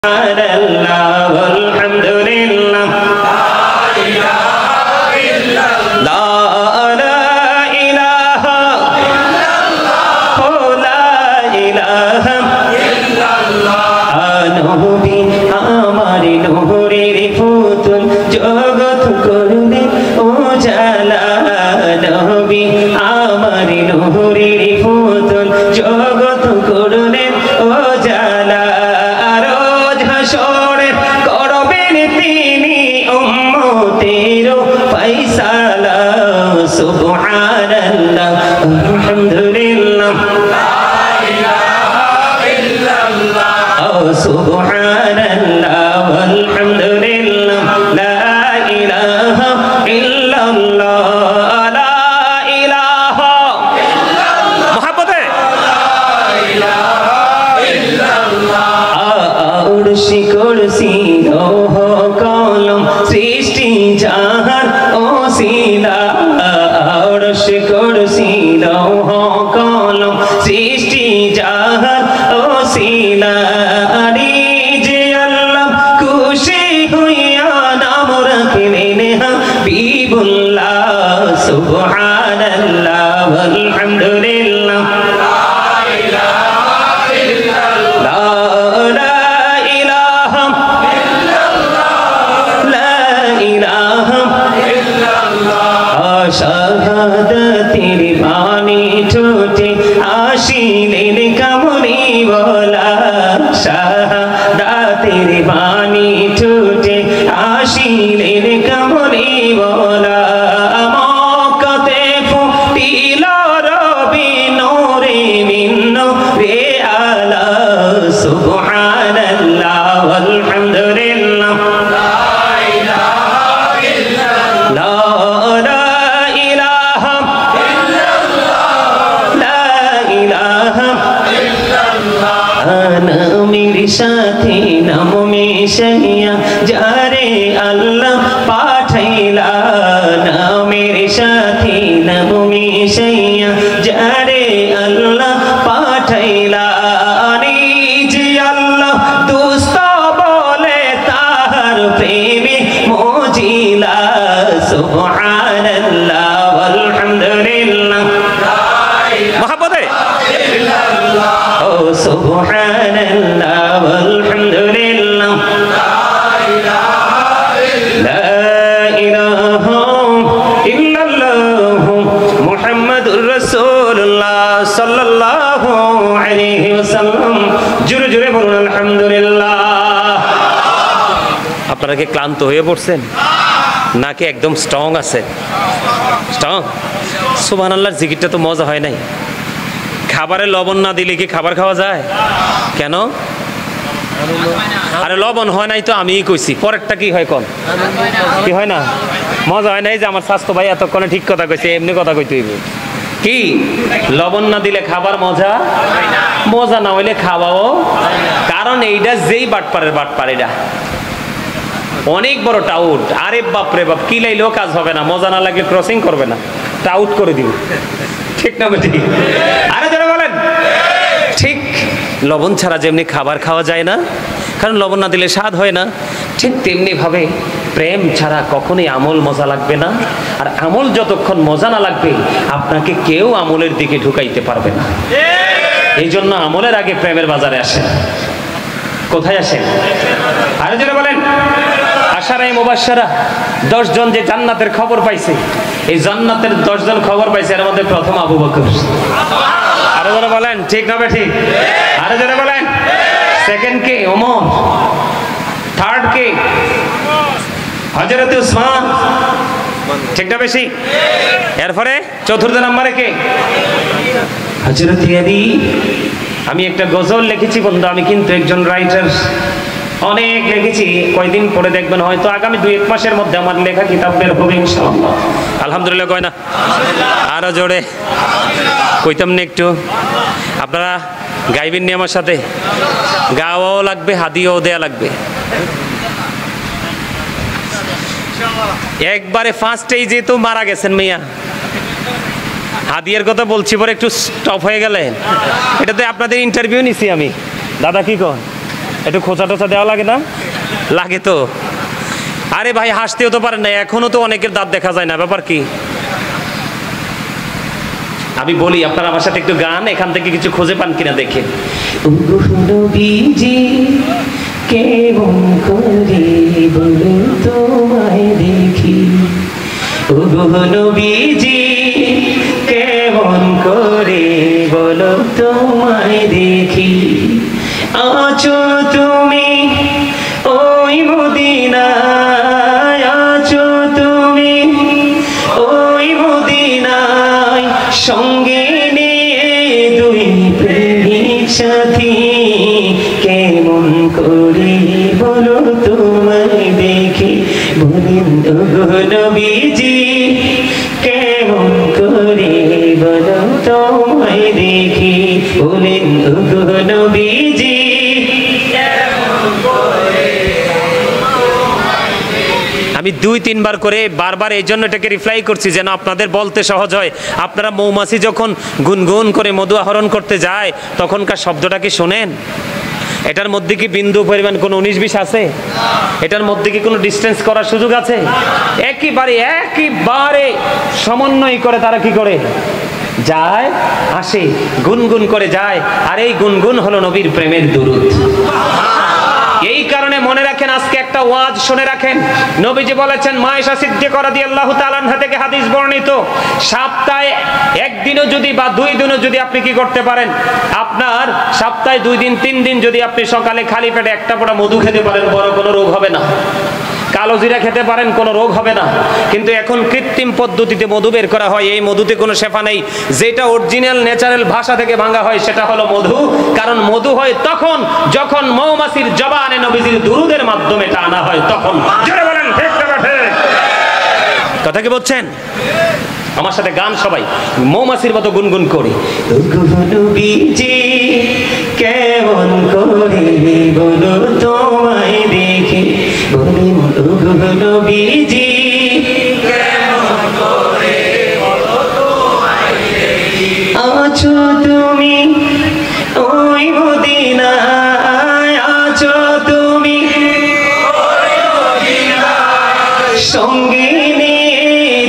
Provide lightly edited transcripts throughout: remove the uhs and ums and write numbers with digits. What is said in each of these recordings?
Subhanallah walhamdulillah আপনারা কি ক্লান্ত হয়ে পড়ছেন নাকি একদম স্ট্রং আছেন? স্ট্রং। সুবহানাল্লাহর জিকিরটা তো মজা হয় নাই। খাবারে লবণ না দিলে কি খাবার খাওয়া যায়? কেন? আরে লবণ হয় নাই তো আমিই কইছি, পরেরটা কি হয় কোন? কি হয় না? মজা হয় নাই যে আমার স্বাস্থ্য ভাই এতক্ষণে ঠিক কথা কইছে, এমনি কথা কইতে হইবে। কি লবণ না দিলে খাবার মজা মজা না হইলে খাওয়াও, কারণ এইটা যেই বাটপারের বাটপার, এটা অনেক বড় টাউট। আরে বাপরে বাপ, কি লাইলেও কাজ হবে না, মজা না লাগলে ক্রসিং করবে না, টাউট করে দিব। ঠিক না ঠিক? আরে যারা বলেন ঠিক, লবণ ছাড়া যেমনি খাবার খাওয়া যায় না, কারণ লবণ না দিলে স্বাদ হয় না, ঠিক তেমনি ভাবে প্রেম ছাড়া কখনোই আমল মজা লাগবে না। আর আমল যতক্ষণ মজা না লাগবে আপনাকে কেউ আমলের দিকে ঢুকাইতে পারবে না। এই জন্য আমলের আগে প্রেমের বাজারে আসেন। কোথায় আসেন? আরে যারা বলেন আশারায়ে মুবাশশারা 10 জন যে জান্নাতের খবর পাইছে, এই জান্নাতের 10 জন খবর পাইছে, এর মধ্যে প্রথম আবু বকর। আরে যারা বলেন ঠিক না ঠিক? আরে যারা বলেন সেকেন্ড কে? ওমর। থার্ড কে? হযরত উসমান। ঠিক না বেশি? এরপরে চতুর্থ নম্বরে কে? হযরত আলী। আমি একটা গজল লিখেছি বন্ধু, আমি কিন্তু একজন রাইটার, অনেক লিখেছি। কয়দিন পরে দেখবেন হয়তো আগামী 2-1 মাসের মধ্যে আমার লেখা কিতাব বের হবে ইনশাআল্লাহ। আলহামদুলিল্লাহ কয় না? আরো জোরে কইতাম না একটু? আপনারা গাইবেন নি আমার সাথে? গাওয়াও লাগবে, হাদিয়াও দেয়া লাগবে। একবারে ফার্স্টেই যেহেতু মারা গেছেন মিয়া, হাদিয়ার কথা বলছি পরে একটু স্টপ হয়ে গেলেন। এটাতে আপনাদের ইন্টারভিউ নিছি আমি। দাদা কি কন? একটু খোঁচা টোচা দেওয়া লাগে না? লাগে তো। আরে ভাই হাসতেও তো পারেন না, এখনো তো অনেকের দাঁত দেখা যায় না, ব্যাপার কি? আমি বলি আপনারা আমার সাথে একটু গান এখান থেকে কিছু খুঁজে পান কিনা দেখে। কেমন করে বলো তোমায় দেখি, নবীজি কেমন করে বলো তোমায় দেখি, আছো তুমি ওই মদিনায়, আছো তুমি ওই মদিনায়, সঙ্গে নিয়ে দুই প্রেমিক সাথী, কেমন করে বলো তোমায় দেখি, বলেন ওগো নবীজি কেমন করে বলো তোমায় দেখি, বলেন ওগো নবীজি। আমি 2-3 বার করে বারবার এই জন্য এটাকে রিপ্লাই করছি যেন আপনাদের বলতে সহজ হয়। আপনারা মৌমাছি যখন গুনগুন করে মধু আহরণ করতে যায় তখনকার শব্দটা কি শোনেন? এটার মধ্যে কি বিন্দু পরিমাণ কোনো 19-20 আছে? এটার মধ্যে কি কোনো ডিস্টেন্স করার সুযোগ আছে? একেবারে সমন্বয় করে তারা কি করে যায়, আসে, গুনগুন করে যায়। আর এই গুনগুন হলো নবীর প্রেমের দুরূদ। এই কারণে মনে রাখেন, আজকে একটা ওয়াজ শুনে রাখেন। নবীজি বলেছেন, মা আয়েশা সিদ্দিকা রাদিয়াল্লাহু তাআলা আনহা থেকে হাদিস বর্ণিত, সপ্তাহে একদিনও যদি বা 2 দিনও যদি আপনি কি করতে পারেন, আপনার সপ্তাহে 2 দিন 3 দিন যদি আপনি সকালে খালি পেটে একটা পোড়া মধু খেতে পারেন, বড় কোনো রোগ হবে না। কালো জিরা খেতে পারেন, কোনো রোগ হবে না। কিন্তু এখন কৃত্রিম পদ্ধতিতে মধু বের করা হয়, এই মধুতে কোনো শেফা নেই। যেটা অরিজিনাল ন্যাচারাল ভাষা থেকে ভাঙা হয় সেটা হলো মধু। কারণ মধু হয় তখন যখন মৌমাছির জবানে নবীজির দুরূদের মাধ্যমে এটা আনা হয়, তখন। জোরে বলেন ঠিক না ঠিক? কথা কি বলছেন? আমার সাথে গান সবাই মৌমাছির মতো গুনগুন করি। নবীজি কেমন করে বলো তোমায় দেখি, বলেন নবীজি কেমন করে বলো তোমায় দেখি, আছো তুমি ওই মদিনায়, আছো তুমি ওই মদিনায়, সঙ্গে নিয়ে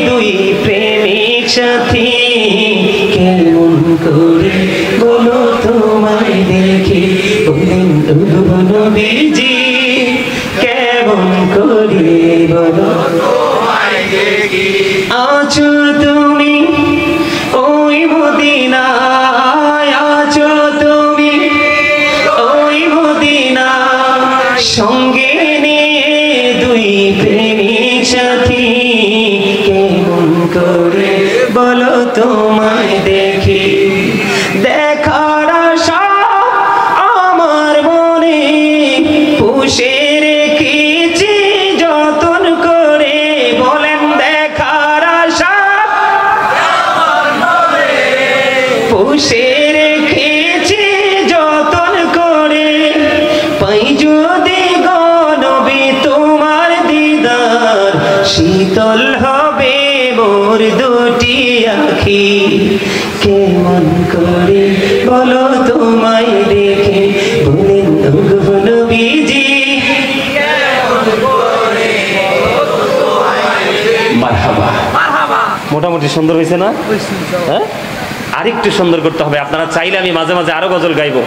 দুই প্রেমিক সাথী, কেমন করে বলো তোমায় দেখি, বলেন নবীজি কেমন করে বলো তোমায় দেখি, আছো তুমি ওই মদিনায়, আছো তুমি ওই মদিনায়, সঙ্গে নিয়ে দুই প্রেমিক সাথী, কেমন করে বলো তোমায় দেখি, দেখার আশা আমার মনে পুষে রেখেছি যতন করে, বলেন দেখার আশা আমার মনে পুষে রেখেছি যতন করে, পাই যদি গো নবী তোমার দিদার, শীতল হবে মোর দুটি আখি, কেমন করে বলো তোমায় দেখে, বলেন ওগো নবীজি কেমন করে বলো তোমায় দেখে। মারহাবা মারহাবা। মোটামুটি সুন্দর হয়েছে না? হ্যাঁ, আরেকটু সুন্দর করতে হবে। আপনারা চাইলে আমি মাঝে মাঝে আরো গজল গাইবো,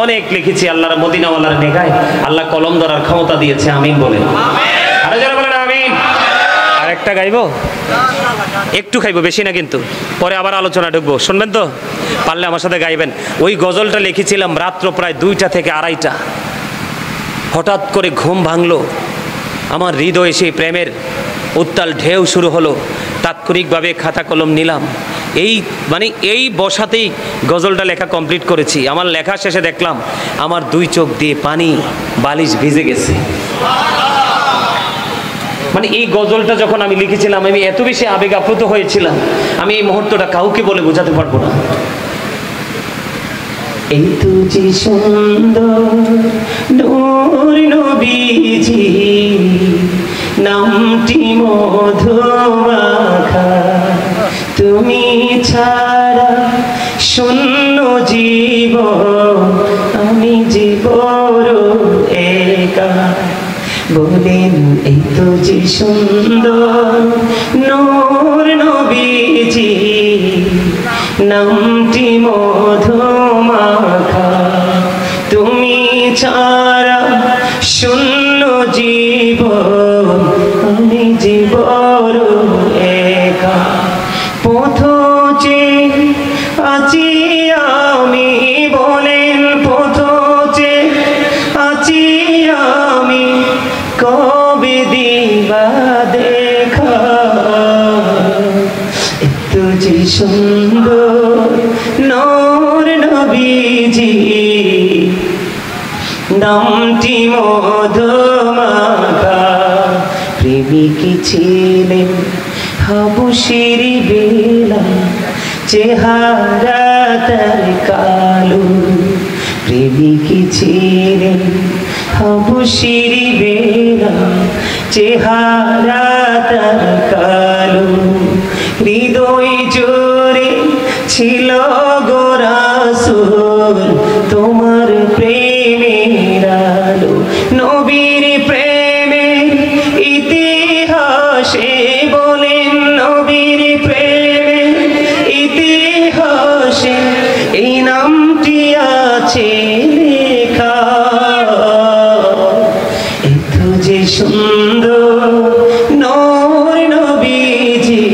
অনেক লিখেছি। আল্লাহর মদিনাওয়ালার নেগায় আল্লাহ কলম ধরার ক্ষমতা দিয়েছে, আমিন বলেন। আরো যারা বলেন আমিন। আরেকটা গাইবো, একটু খাইবো, বেশি না কিন্তু, পরে আবার আলোচনা ঢুকবো, শুনবেন তো? পারলে আমার সাথে গাইবেন। ওই গজলটা লিখেছিলাম রাত্র প্রায় 2টা থেকে 2:30। হঠাৎ করে ঘুম ভাঙলো, আমার হৃদয়ে সেই প্রেমের উত্তাল ঢেউ শুরু হলো। তাৎক্ষণিকভাবে খাতা কলম নিলাম, এই বসাতেই গজলটা লেখা কমপ্লিট করেছি। আমার লেখা শেষে দেখলাম আমার 2 চোখ দিয়ে পানি, বালিশ ভিজে গেছে। এই গজলটা যখন আমি লিখেছিলাম, আমি এত বেশি আবেগ আপ্লুত হয়েছিলাম, আমি এই মুহূর্তটা কাউকে বলে বোঝাতে পারবো না। এই তো যে সুন্দর নূর নবীজি, নামটি মধুমাখা, তুমি ছাড়া শূন্য জীবন, আমি যে বড় বলেন এই তো যে সুন্দর নূর নবীজি, নামটি মধুমাখা, তুমি ছাড়া শূন্য জীবন, আমি জীবন একা। পথে আছি আমি, বলেন পথে আছি আমি, কবে দিবা দেখা, এত যে সুন্দর নূর নবীজি, নামটি মধুমাখা। প্রেমিক ছিলেন হাবশির বেলাল, চেহারা তার কালো। প্রেমিক ছিলেন হাবশির বেলাল, চেহারা তার কালো। হৃদয় জোরে ছিল গো রাসূল, তোমার প্রেমের আলো। নবীর প্রেমের ইতিহাসে, বলেন নবীর প্রেমের ইতিহাসে এই নামটি আছে লেখা। এত যে সুন্দর নূর নবীজি,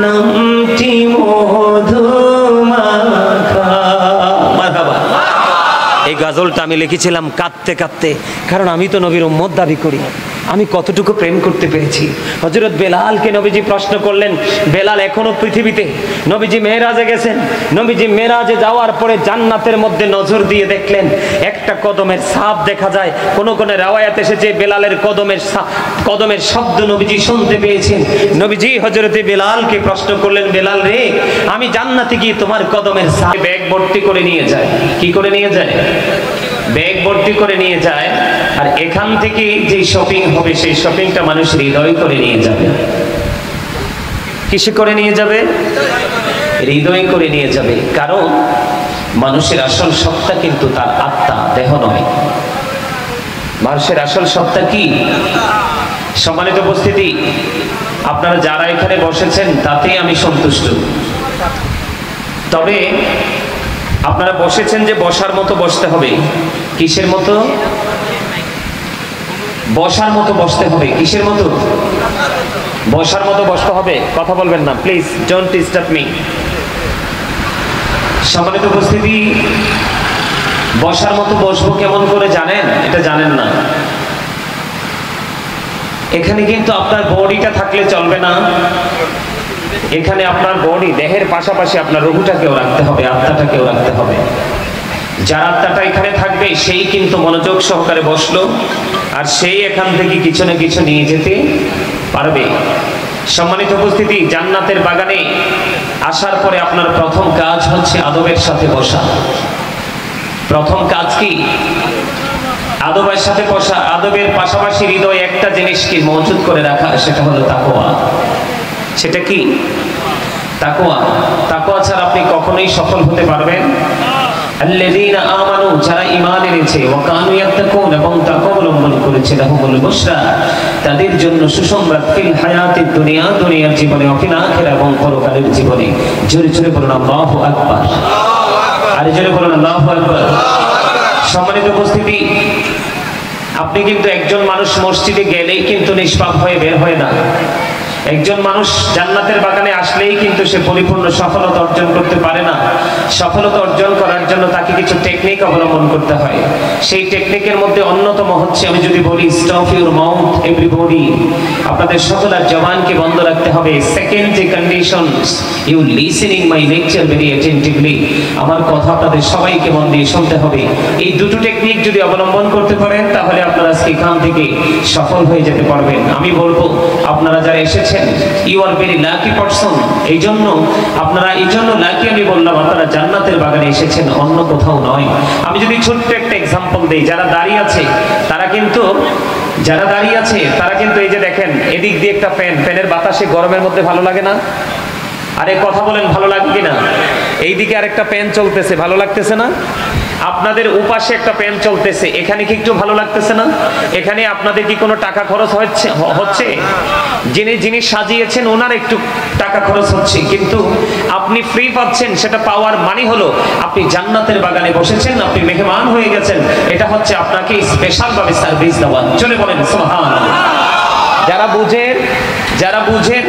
নামটি মধুমাখা। মারহাবা। এই গজলটা আমি লিখেছিলাম কাঁদতে কাঁদতে, কারণ আমি তো নবীর উম্মত দাবি করি। আমি কতটুকু প্রেম করতে পেরেছি। হযরত বেলালকে নবীজি প্রশ্ন করলেন, বেলাল এখনো পৃথিবীতে? নবীজি মেরাজে গেছেন। নবীজি মেরাজে যাওয়ার পরে জান্নাতের মধ্যে নজর দিয়ে দেখলেন একটা কদমের ছাপ দেখা যায়। কোন কোন riwayat এসেছে বেলালের কদমের শব্দ নবীজি শুনতে পেয়েছেন। নবীজি হযরতে বেলালকে প্রশ্ন করলেন, বেলাল রে, আমি জান্নাতে গিয়ে তোমার কদমের ছাপ ব্যাগ ভর্তি করে নিয়ে যায়। কি করে নিয়ে যায়? ব্যাগ ভর্তি করে নিয়ে যায়। আর এখান থেকে যে শপিং হবে সেই শপিংটা মানুষ হৃদয় করে নিয়ে যাবে। কিসে করে নিয়ে যাবে? হৃদয় করে নিয়ে যাবে। কারণ মানুষের আসল সত্তা কিন্তু তার আত্মা, দেহ নয়। মানুষের আসল সত্তা কি? সম্মানিত উপস্থিতি, আপনারা যারা এখানে বসেছেন তাতেই আমি সন্তুষ্ট। তবে আপনারা বসেছেন যে বসার মতো বসতে হবে। কিসের মতো? বসার মতো বসতে হবে। কিসের মতো? বসার মতো বসতে হবে। কথা বলবেন না প্লিজ, ডোন্ট ডিস্টার্ব মি। সম্মানিত উপস্থিতি, বসার মতো বসবো কেমন করে জানেন? এটা জানেন না। এখানে কিন্তু আপনার বডিটা থাকলে চলবে না। এখানে আপনার বডি, দেহের পাশাপাশি আপনার রুহটাকেও রাখতে হবে, আত্মাটাকেও রাখতে হবে। যার আত্মাটা এখানে থাকবে সেই কিন্তু মনোযোগ সহকারে বসলো, আর সেই এখান থেকে কিছু না কিছু নিয়ে যেতে পারবে। সম্মানিত উপস্থিতি, জান্নাতের বাগানে আসার পরে আপনার প্রথম কাজ হচ্ছে আদবের সাথে বসা। প্রথম কাজ কি? আদবের সাথে বসা। আদবের পাশাপাশি হৃদয়ে একটা জিনিসকে মজুদ করে রাখা, সেটা হলো তাকওয়া। সেটা কি? তাকওয়া। তাকওয়া ছাড়া আপনি কখনোই সফল হতে পারবেন। আল্লাযীনা আমানু, যারা ঈমান এনেছে, ওয়া কানু ইয়াত্তাকুন, এবং তাকওয়া অবলম্বন করেছে, লাহুমুল বুশরা, তাদের জন্য সুসংবাদ, ফিল হায়াতিদ দুনিয়া, দুনিয়ার জীবনে, ওয়া ফিল আখিরা, এবং পরকালের জীবনে। জোরে জোরে বলুন আল্লাহু আকবার। আর জোরে বলুন আল্লাহু আকবার। সম্মানিত উপস্থিতি, আপনি কিন্তু একজন মানুষ মসজিদে গেলেই কিন্তু নিষ্পাপ হয়ে বের হয় না। একজন মানুষ জান্নাতের বাগানে আসলেই কিন্তু সে পরিপূর্ণ সফলতা অর্জন করতে পারে না। সফলতা অর্জন করার জন্য তাকে কিছু টেকনিক অবলম্বন করতে হয়। সেই টেকনিকের মধ্যে অন্যতম হচ্ছে, আমি যদি বলি, স্টপ ইউর মাউথ এভরিবডি, আপনাদের সকলের জবানকে বন্ধ রাখতে হবে। সেকেন্ড যে condition, you listening my lecture very attentively, আমার কথা আপনাদের সবাইকে মন দিয়ে শুনতে হবে। এই দুটো টেকনিক যদি অবলম্বন করতে পারেন তাহলে আপনারা আজকে এখান থেকে সফল হয়ে যেতে পারবেন। আমি বলবো, আপনারা যারা এসেছেন, you are very lucky person. এই জন্য আপনারা, এই জন্য লাকি আমি বললাম, আপনারা জান্নাতের বাগানে এসেছেন, অন্য কোথাও নয়। আমি যদি ছোট্ট একটা এক্সাম্পল দেই, যারা দাঁড়িয়ে আছে তারা কিন্তু এই যে দেখেন, এদিক দিয়ে একটা ফ্যান, ফ্যানের বাতাসে গরমের মধ্যে ভালো লাগে না? আরে কথা বলেন, ভালো লাগে কিনা? এইদিকে আরেকটা ফ্যান চলতেছে, ভালো লাগতেছে না? আপনাদের উপাসে একটা প্যান চলতেছে, এখানে কি একটু ভালো লাগতেছে না? এখানে আপনাদের কি কোনো টাকা খরচ হচ্ছে? যিনি সাজিয়েছেন ওনার একটু টাকা খরচ হচ্ছে, কিন্তু আপনি ফ্রি পাচ্ছেন। সেটা পাওয়ার মানে হলো আপনি জান্নাতের বাগানে বসেছেন, আপনি মেহমান হয়ে গেছেন। এটা হচ্ছে আপনাকে স্পেশাল ভাবে সার্ভিস দেওয়া। চলে বলেন সুবহানাল্লাহ। যারা বুঝেন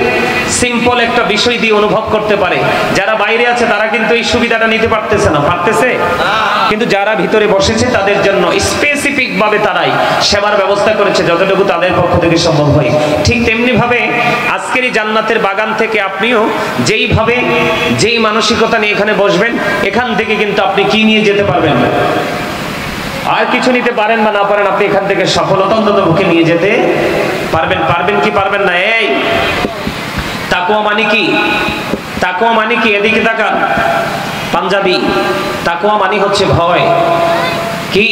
সিম্পল একটা বিষয় দিয়ে অনুভব করতে পারে। যারা বাইরে আছে তারা কিন্তু এই সুবিধাটা নিতে পারতেছে না, পারতেছে। কিন্তু যারা ভিতরে বসেছে তাদের জন্য স্পেসিফিক ভাবে তারাই সেবার ব্যবস্থা করেছে যতটুকু তাদের পক্ষ থেকে সম্ভব হয়। ঠিক তেমনি ভাবে আজকের এই জান্নাতের বাগান থেকে আপনিও যেই মানসিকতা নিয়ে এখানে বসবেন, এখান থেকে কিন্তু আপনি কি নিয়ে যেতে পারবেন? আর কিছু নিতে পারেন বা না পারেন, আপনি এখান থেকে সফলতা অন্তত মুখে নিয়ে যেতে পারবেন কি পারবেন না? এই তাকওয়া মানে কি? তাকওয়া মানে কি? এদিকে তাকান পাঞ্জাবি। তাকওয়া মানে হচ্ছে ভয়। কি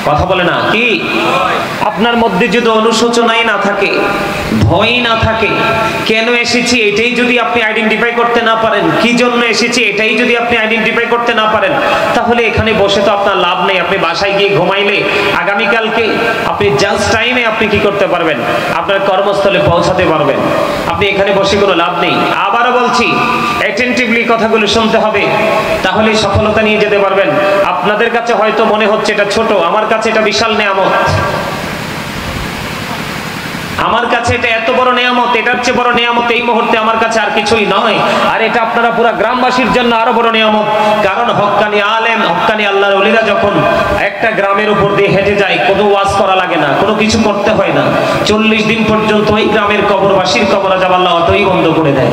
কথা বলে না? কি আপনার মধ্যে যদি অনুশোচনাই না থাকে, ভয়ই না থাকে, কেন এসেছি এটাই যদি আপনি আইডেন্টিফাই করতে না পারেন, কি জন্য এসেছি এটাই যদি আপনি আইডেন্টিফাই করতে না পারেন, তাহলে এখানে বসে তো আপনার লাভ নেই। আপনি বাসায় গিয়ে ঘুমাইলে আগামীকালকে আপনি জাস্ট টাইমে আপনি কি করতে পারবেন? আপনার কর্মস্থলে পৌঁছাতে পারবেন। আপনি এখানে বসে কোনো লাভ নেই। আবারও বলছি, অ্যাটেন্টিভলি কথাগুলো শুনতে হবে, তাহলে সফলতা নিয়ে যেতে পারবেন। আপনাদের কাছে হয়তো মনে হচ্ছে এটা ছোট, আমার কাছে এটা বিশাল নেয়ামত। আমার কাছে এটা এত বড় নেয়ামত, এটার চেয়ে বড় নেয়ামত এই মুহূর্তে আমার কাছে আর কিছুই নয়। আর এটা আপনারা পুরো গ্রামবাসীর জন্য আরো বড় নেয়ামত। কারণ হক্কানি আলেম, হক্কানি আল্লাহর ওলিরা যখন একটা গ্রামের উপর দিয়ে হেঁটে যায়, কোনো ওয়াজ করা লাগে না, কোনো কিছু করতে হয় না। 40 দিন পর্যন্ত ওই গ্রামের কবরবাসীর কবর আযাব আল্লাহ অতই বন্ধ করে দেয়।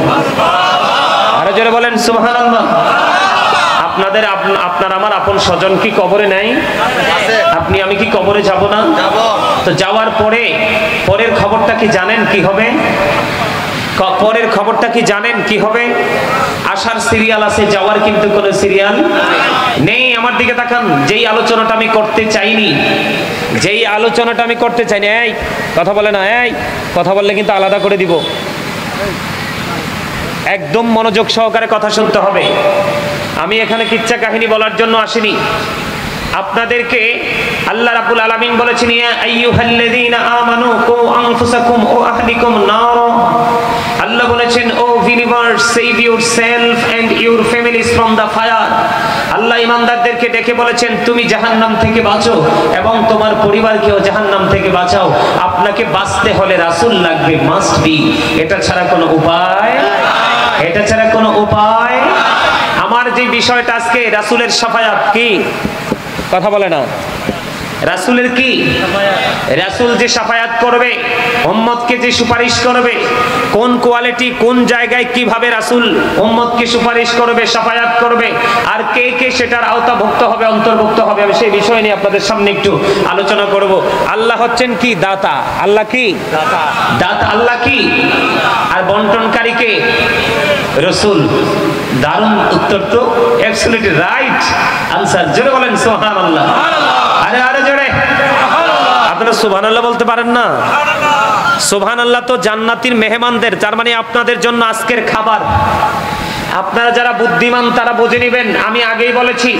আরো জোরে বলেন সুবহানাল্লাহ। আপনার আমার আপন স্বজন কি কবরে নাই? আপনি আমি কি কবরে যাব না? তো যাওয়ার পরের খবরটা কি জানেন কি হবে? পরের খবরটা কি জানেন কি হবে? আসার সিরিয়াল আছে, যাওয়ার কিন্তু কোনো সিরিয়াল নেই। আমার দিকে তাকান। যেই আলোচনাটা আমি করতে চাইনি, এই কথা বলে না, এই কথা বললে কিন্তু আলাদা করে দিব। একদম মনোযোগ সহকারে কথা শুনতে হবে। আমি এখানে কিচ্ছা কাহিনী বলার জন্য আসিনি। আপনাদেরকে আল্লাহ রাব্বুল আলামিন বলেছেন, ইয়া আইয়ুহাল্লাযীনা আমানু কু আনফুসাকুম ওয়া আহলিকুম নার। আল্লাহ বলেছেন, O believers, save yourself and your families from the fire. Allah ঈমানদারদেরকে ডেকে বলেছেন, তুমি জাহান্নাম থেকে বাঁচো এবং তোমার পরিবারকেও জাহান্নাম থেকে বাঁচাও। আপনাকে বাঁচতে হলে রাসূল লাগবে, মাস্ট বি। এটা ছাড়া কোনো উপায়। আমার যে বিষয়টা আজকে রাসূলের শাফায়াত, কি কথা বলে না? রাসূলের কি? রাসূল যে শাফায়াত করবে, উম্মতকে যে সুপারিশ করবে, কোন কোয়ালিটি, কোন জায়গায়, কিভাবে রাসূল উম্মতকে সুপারিশ করবে, শাফায়াত করবে, আর কে কে সেটার আওতাভুক্ত হবে, অন্তর্ভুক্ত হবে, আমি সেই বিষয় নিয়ে আপনাদের সামনে একটু আলোচনা করব। আল্লাহ হচ্ছেন কি? দাতা। আল্লাহ কি? দাতা। আল্লাহ কি? আর বন্টনকারী কে? রাসূল। দারুণ উত্তর তো, অ্যাবসলিউটলি রাইট আনসার। জোরে বলেন সুবহানাল্লাহ। আরে জোরে। আপনারা সুবহানাল্লাহ বলতে পারেন না? সুবহানাল্লাহ তো জান্নাতীর মেহমানদের, তার মানে আপনাদের জন্য আজকের খাবার। আপনারা যারা বুদ্ধিমান তারা বুঝে নেবেন। আমি আগেই বলেছি,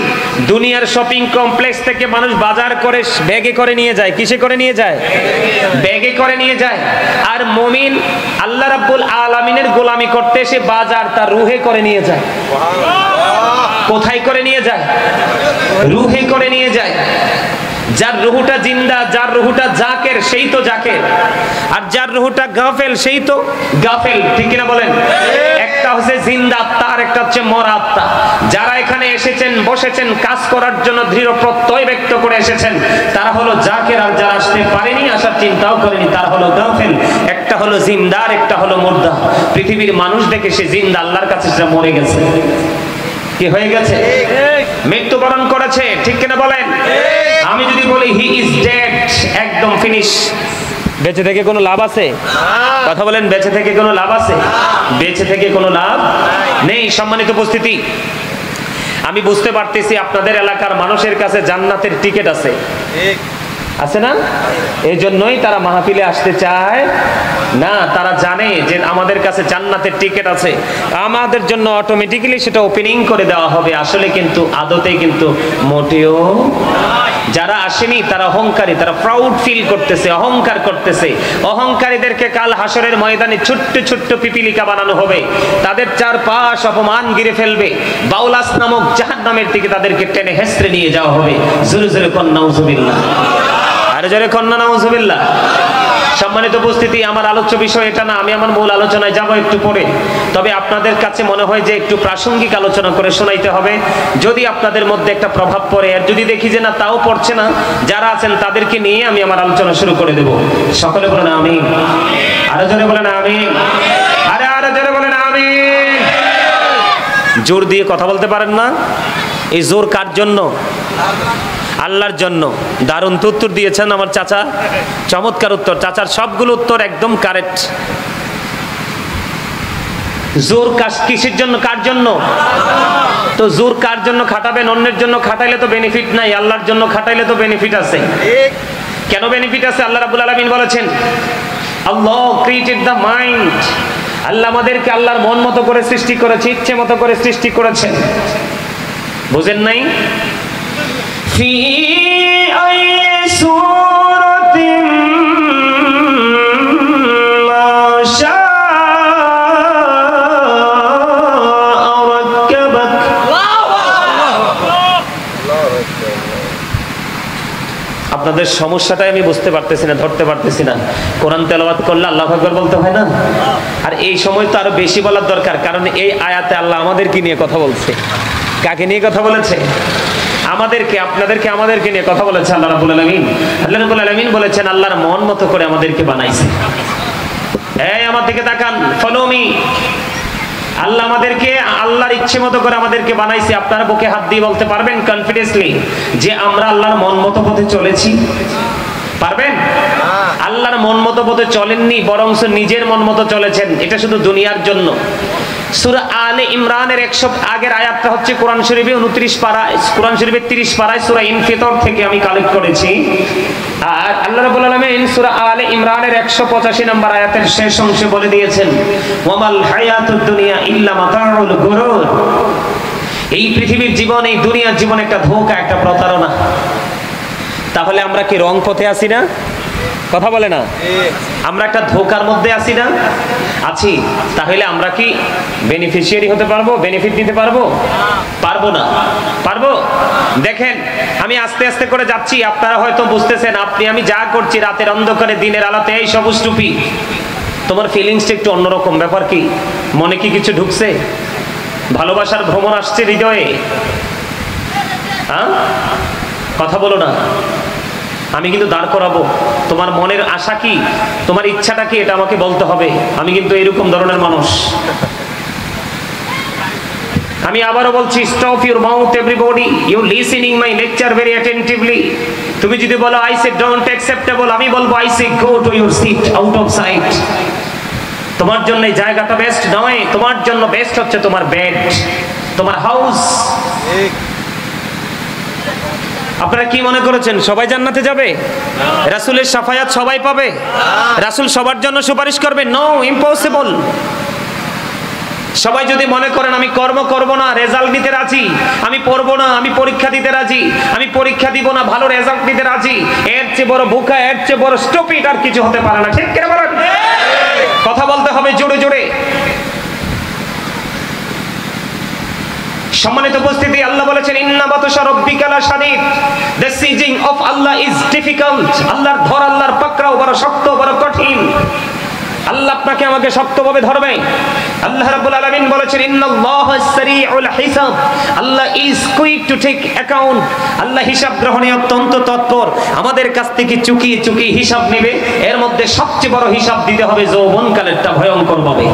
দুনিয়ার শপিং কমপ্লেক্স থেকে মানুষ বাজার করে ব্যাগে করে নিয়ে যায়। কিসে করে নিয়ে যায়? ব্যাগে করে নিয়ে যায়। আর মুমিন আল্লাহ রাব্বুল আলামিনের গোলামি করতে এসে বাজার তার রুহে করে নিয়ে যায়। কোথায় করে নিয়ে যায়? রুহে করে নিয়ে যায়। যার রুহুটা জিন্দা, যার রুহুটা জাকের, সেই তো জাকের। আর যার রুহুটা গাফেল, সেই তো গাফেল। ঠিক কিনা বলেন? একটা হচ্ছে জিন্দা আত্মা, আর একটা হচ্ছে মরা আত্মা। যারা এখানে এসেছেন, বসেছেন, কাজ করার জন্য দৃঢ় প্রত্যয় ব্যক্ত করে এসেছেন, তারা হলো জাকের। আর যারা আসতে পারেনি, আসার চিন্তাও করেনি, তারা হলো গাফেল। একটা হলো জিন্দা, আর একটা হলো মুর্দা। পৃথিবীর মানুষ দেখে সে জিন্দা, আল্লাহর কাছে সে মরে গেছে। কি হয়ে গেছে? মৃত্যুবরণ করেছে। ঠিক কিনা বলেন? আমি যদি বলি হি ইজ ডেড, একদম ফিনিশ। বেঁচে থেকে কোনো লাভ আছে? কথা বলেন, বেঁচে থেকে কোনো লাভ আছে? বেঁচে থেকে কোনো লাভ নেই। সম্মানিত উপস্থিতি, আমি বুঝতে পারতেছি আপনাদের এলাকার মানুষের কাছে জান্নাতের টিকিট আছে। আছে না? এই জন্যই তারা মাহফিলে আসতে চায় না। তারা জানে যে আমাদের কাছে জান্নাতের টিকিট আছে, আমাদের জন্য অটোমেটিক্যালি সেটা ওপেনিং করে দেওয়া হবে। আসলে কিন্তু আদতে কিন্তু মোটেও যারা আসেনি তারা অহংকারী, তারা প্রাউড ফিল করতেছে, অহংকার করতেছে। অহংকারীদেরকে কাল হাসরের ময়দানে ছোট্ট ছোট্ট পিপিলিকা বানানো হবে, তাদের চারপাশ অপমান ঘিরে ফেলবে, বাউলাস নামক জাহান্নামের দিকে তাদেরকে টেনে হেসড়ে নিয়ে যাওয়া হবে। জোরে জোরে কন্যা নাউজুবিল্লাহ, আরে জোরে কন্যা নাউজুবিল্লাহ। সম্মানিত উপস্থিতি, আমার আলোচ্য বিষয় এটা না, আমি আমার মূল আলোচনায় যাব একটু পরে। তবে আপনাদের কাছে মনে হয় যে একটু প্রাসঙ্গিক আলোচনা করে শোনাইতে হবে, যদি আপনাদের মধ্যে একটা প্রভাব পড়ে। আর যদি দেখি যে না, তাও পড়ছে না, যারা আছেন তাদেরকে নিয়ে আমি আমার আলোচনা শুরু করে দেব। সকলে বলেন আমিন, আরো জোরে বলেন আমিন, আরো জোরে বলেন আমিন। জোর দিয়ে কথা বলতে পারেন না? এই জোর কার জন্য? আল্লাহর জন্য। দারুণ উত্তর দিয়েছেন আমার চাচা, চমৎকার উত্তর। চাচার সবগুলো উত্তর একদম কারেক্ট। জোর কিসের জন্য, কার জন্য? তো জোর কার জন্য খাটাবেন? অন্যের জন্য খাটাইলে তো বেনিফিট নাই, আল্লাহর জন্য খাটাইলে তো বেনিফিট আছে। কেন বেনিফিট আছে? আল্লাহ রাব্বুল আলামিন বলেছেন, আল্লাহ ক্রিয়েটেড দ্য মাইন্ড। আল্লাহ আমাদেরকে আল্লাহর মন মতো করে সৃষ্টি করেছে, ইচ্ছে মতো করে সৃষ্টি করেছেন। বুঝেন নাই? ফি আই সূরাতিন মা শাআ রাক্কাবাক। আপনাদের সমস্যাটাই আমি বুঝতে পারতেছি না, ধরতে পারতেছি না। কোরআন তেলাওয়াত করলে আল্লাহু আকবার বলতে হয় না? আর এই সময় তো আরো বেশি বলার দরকার, কারণ এই আয়াতে আল্লাহ আমাদেরকে নিয়ে কথা বলছে। কাকে নিয়ে কথা বলেছে? আমাদেরকে, আপনাদেরকে, আমাদেরকে নিয়ে কথা বলেছে আল্লাহ রাব্বুল আলামিন। আল্লাহ রাব্বুল আলামিন বলেছেন আল্লাহর মন মতো করে আমাদেরকে বানাইছে। এই আমার দিকে তাকান, ফলো মি। আল্লাহ আমাদেরকে আল্লাহর ইচ্ছে মতো করে আমাদেরকে বানাইছে। আপনারা বুকে হাত দিয়ে বলতে পারবেন কনফিডেন্টলি যে আমরা আল্লাহর মন মতো পথে চলেছি? পারবেন? আল্লাহর মন মতো পথে চলেননি, বরং নিজের মন মতো চলেছেন। এটা শুধু দুনিয়ার জন্য। সূরা আলে ইমরানের 100 আগের আয়াতটা হচ্ছে কোরআন শরীফে 29 পারা, কোরআন শরীফের 30 পারায় সূরা ইনফিতর থেকে আমি কালেক্ট করেছি। আর আল্লাহ রাব্বুল আলামিন সূরা আলে ইমরানের 185 নম্বর আয়াতের শেষ অংশে বলে দিয়েছেন, ওয়ামাল হায়াতুদ দুনিয়া ইল্লা মাতাউল গুরুর। এই পৃথিবীর জীবন, এই দুনিয়ার জীবন একটা ধোঁকা, একটা প্রতারণা। তাহলে আমরা কি রং পথে আছি না? কথা বলে না? আমরা একটা ধোঁকার মধ্যে আছি না? আছি। তাহলে আমরা কি বেনিফিশিয়ারি হতে পারবো? বেনিফিট নিতে পারবো? পারবো না। পারবো? দেখেন, আমি আস্তে আস্তে করে যাচ্ছি, আপনারা হয়তো বুঝতেছেন। আপনি আমি যা করছি রাতের অন্ধকারে দিনের আলোতে, এই সবুজ টুপি, তোমার ফিলিংসটা একটু অন্যরকম। ব্যাপার কি? মনে কি কিছু ঢুকছে? ভালোবাসার ভ্রমণ আসছে হৃদয়ে? হ্যাঁ, কথা বলো না। আমি কিন্তু দাঁড় করাবো। তোমার মনের আশা কি, তোমার ইচ্ছাটা কি, এটা আমাকে বলতে হবে। আমি কিন্তু এরকম ধরনের মানুষ। আমি আবারও বলছি, stop your mouth everybody, you listening my lecture very attentively. তুমি যদি বলো আই সে ডোন্ট অ্যাকসেপ্টেবল, আমি বলবো I say go to your seat out of sight. তোমার জন্য এই জায়গাটা বেস্ট নয়, তোমার জন্য বেস্ট হচ্ছে তোমার বেড, তোমার হাউস। আপনারা কি মনে করেছেন সবাই জান্নাতে যাবে? রাসূলের শাফায়াত সবাই পাবে? রাসূল সবার জন্য সুপারিশ করবে? No, impossible. সবাই যদি মনে করেন আমি কর্ম করব না, রেজাল্ট দিতে রাজি, আমি পড়বো না, আমি পরীক্ষা দিতে রাজি, আমি পরীক্ষা দিব না, ভালো রেজাল্ট দিতে রাজি, এর চেয়ে বড় বোকা, এর চেয়ে বড় স্টুপিড আর কিছু হতে পারে না। ঠিক কিনা বলেন? কথা বলতে হবে জোরে জোরে। সম্মানিত উপস্থিতি, আল্লাহ বলেছেন ইন্না বাতাশা রাব্বিকা লাশাদীদ, the seizing of Allah is difficult. আল্লাহর ধর, আল্লাহর পাকড়াও বড় শক্ত, বড় কঠিন। আল্লাহ আপনাকে আমাকে শক্তভাবে ধরবে। আল্লাহ রাব্বুল আলামিন বলেছেন ইন্নাল্লাহা সারিউল হিসাব, Allah is quick to take account. Allah হিসাব গ্রহণে অত্যন্ত তৎপর। আমাদের কাছ থেকে চুকিয়ে চুকিয়ে হিসাব নেবে। এর মধ্যে সবচেয়ে বড় হিসাব দিতে হবে যৌবনকালেরটা, ভয়ঙ্কর ভাবে।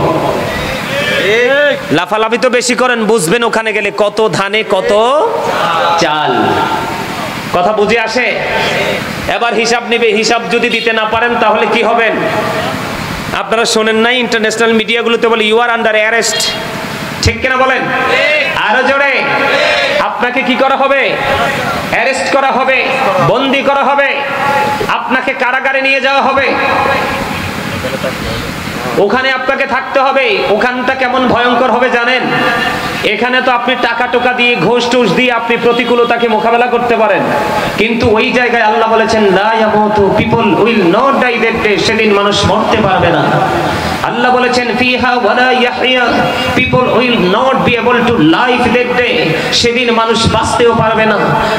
লাফালাফি তো বেশি করেন, বুঝবেন ওখানে গেলে কত ধানে কত চাল। কথা বুঝে আসে? এবার হিসাব নেবে। হিসাব যদি দিতে না পারেন তাহলে কি হবেন? আপনারা শোনেন নাই ইন্টারন্যাশনাল মিডিয়াগুলোতে বলে ইউ আর আন্ডার অ্যারেস্ট। ঠিক কিনা বলেন? আরো জোরে। আপনাকে কি করা হবে? অ্যারেস্ট করা হবে, বন্দী করা হবে, আপনাকে কারাগারে নিয়ে যাওয়া হবে, ওখানে আপনাকে থাকতে হবে। ওখানটা কেমন ভয়ঙ্কর হবে জানেন? এখানে তো আপনি টাকা টোকা দিয়ে, ঘুষ টুস দিয়ে আপনি প্রতিকূলতাকে মোকাবেলা করতে পারেন, কিন্তু ওই জায়গায় আল্লাহ বলেছেন লা ইয়ামুতু, people will not die that day, সেদিন মানুষ মরতে পারবে না। আল্লাহ বলেছেন ফিহা ওয়ালা ইয়াহইয়া, people will not be able to live that day, সেদিন মানুষ বাঁচতেও পারবে না।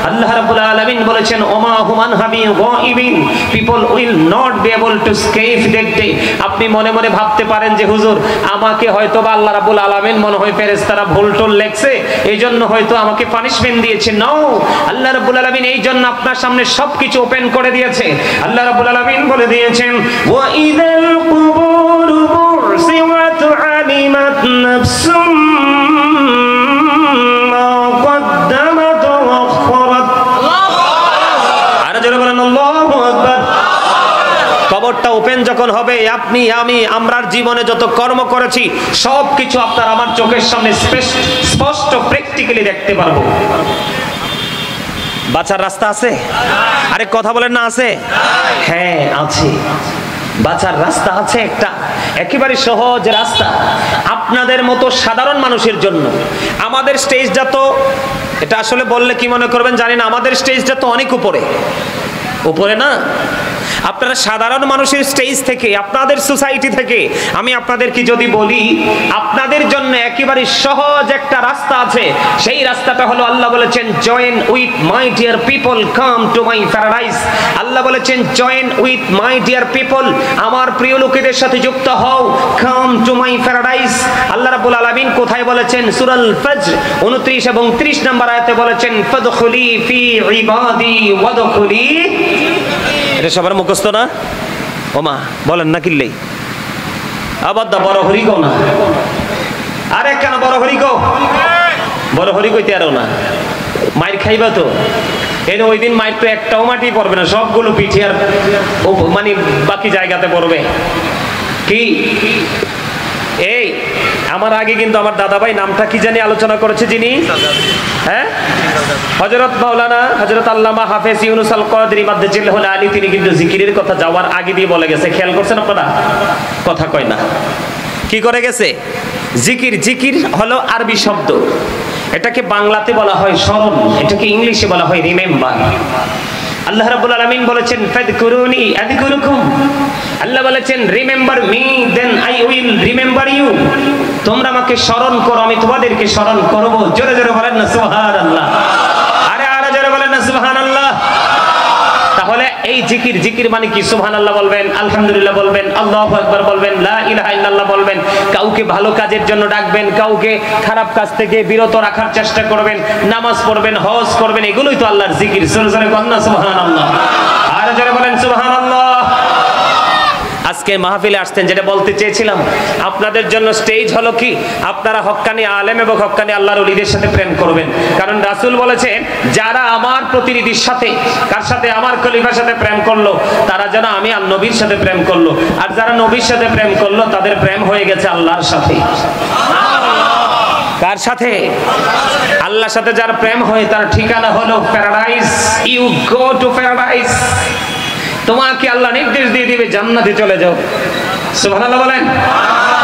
আল্লাহ রাব্বুল আলামিন বলেছেন ওমা হুমান হাবি গাইবিন, people will not be able to escape that day. আপনি মনে মনে ভাবতে পারেন যে হুজুর আমাকে হয়তো বা আল্লাহ রাব্বুল আলামিন মনে হয় ফেরেশতারা ভুল টোল লেখছে, এই জন্য হয়তো আমাকে পানিশমেন্ট দিয়েছে। নো, আল্লাহ রাব্বুল আলামিন এই জন্য আপনার সামনে সবকিছু ওপেন করে দিয়েছে। আল্লাহ রাব্বুল আলামিন বলে দিয়েছেন ওয়া ইদাল কুবুর বুরসিমাত আলিমাত নাফসুম মা কদ্দামাত ওয়া আখরাত। আর যারা বলেন আল্লাহু আকবার। কবরটা ওপেন যখন হবে, আপনি আমি আমরার জীবনে যত কর্ম করেছি সবকিছু আপনার আমার চোখের সামনে স্পষ্ট প্র্যাকটিক্যালি দেখতে পারবো। বাঁচার রাস্তা আছে? আরে কথা বলেন না, আছে? হ্যাঁ আছে, বাঁচার রাস্তা আছে একটা, একেবারে সহজ রাস্তা আপনাদের মতো সাধারণ মানুষের জন্য। আমাদের স্টেজটা তো, এটা আসলে বললে কি মনে করবেন জানি না, আমাদের স্টেজটা তো অনেক উপরে উপরে না। আপনারা সাধারণ মানুষের স্টেজ থেকে, আপনাদের সোসাইটি থেকে আমি আপনাদেরকে যদি বলি আপনাদের জন্য একেবারে সহজ একটা রাস্তা আছে, সেই রাস্তাটা হলো আল্লাহ বলেছেন join with my dear people come to my paradise. Allah বলেছেন join with my dear people, আমার প্রিয় লোকেদের সাথে যুক্ত হও, কাম টু মাই প্যারাডাইস। আল্লাহ রাব্বুল আলামিন কোথায় বলেছেন? সূরাল ফজর 29 এবং 30 নম্বর আয়াতে বলেছেন ফাদখুলি ফি ইবাদি ওয়াদখুলি। এটা সবার মুখস্থ না? ওমা বলেন না কিল্লেই আবাদা বড় হরি গো না। আরে কেন বড় হরি গো? বড় হরি কইতে আরো না, মাইর খাইবা তো। এই ওই দিন মাইর তো একটাও মাটি পড়বে না, সবগুলো পিঠে আর মানে বাকি জায়গাতে পড়বে। কি এই আমার আগে কিন্তু আমার দাদা ভাই নামটা কি জানি আলোচনা করেছে যিনি, হ্যাঁ, হযরত মাওলানা হযরত আল্লামা হাফেজ ইউনুস আল কাদরি মাদ্দাজিল্লাহুল আলী, তিনি কিন্তু জিকিরের কথা যাওয়ার আগে দিয়ে বলে গেছে। খেয়াল করছেন আপনারা? কথা কয় না, কি করে গেছে? জিকির, জিকির হলো আরবি শব্দ, এটাকে বাংলাতে বলা হয় স্মরণ, এটাকে ইংলিশে বলা হয় রিমেম্বার। আল্লাহ রাব্বুল আলামিন বলেছেন ফাযকুরুনি আযকুরুকুম, আল্লাহ বলেছেন remember me then I will remember you, তোমরা আমাকে স্মরণ করো আমি তোমাদেরকে স্মরণ করব। জোরে জোরে বলেন না সুবহানাল্লাহ। আরে আরে জোরে বলেন না সুবহানাল্লাহ। তাহলে এই জিকির, জিকির মানে কি? সুবহানাল্লাহ বলবেন, আলহামদুলিল্লাহ বলবেন, আল্লাহু আকবার বলবেন, লা ইলাহা ইল্লাল্লাহ বলবেন, কাউকে ভালো কাজের জন্য ডাকবেন, কাউকে খারাপ কাজ থেকে বিরত রাখার চেষ্টা করবেন, নামাজ পড়বেন, হজ করবেন, এগুলোই তো আল্লাহর জিকির। জোরে জোরে বলেন না সুবহানাল্লাহ। আর জোরে বলেন সুবহানাল্লাহ। আজকে মাহফিলে আসতেন, যেটা বলতে চেয়েছিলাম আপনাদের জন্য স্টেজ হলো কি, আপনারা হক্কানি আলেম এবং হক্কানি আল্লাহর ওলিদের সাথে প্রেম করবেন। কারণ রাসূল বলেছেন যারা আমার প্রতিনিধির সাথে, কার সাথে? আমার খলিফার সাথে প্রেম করলো, তারা যেন আমি আর নবীর সাথে প্রেম করলো, আর যারা নবীর সাথে প্রেম করলো তাদের প্রেম হয়ে গেছে আল্লাহর সাথে। কার সাথে? আল্লাহর সাথে যার প্রেম হয় তার ঠিকানা হলো paradise. You go to paradise. তোমাকে আল্লাহ নির্দেশ দিয়ে দিবে জান্নাতে চলে যাও। সুবহানাল্লাহ বলেন।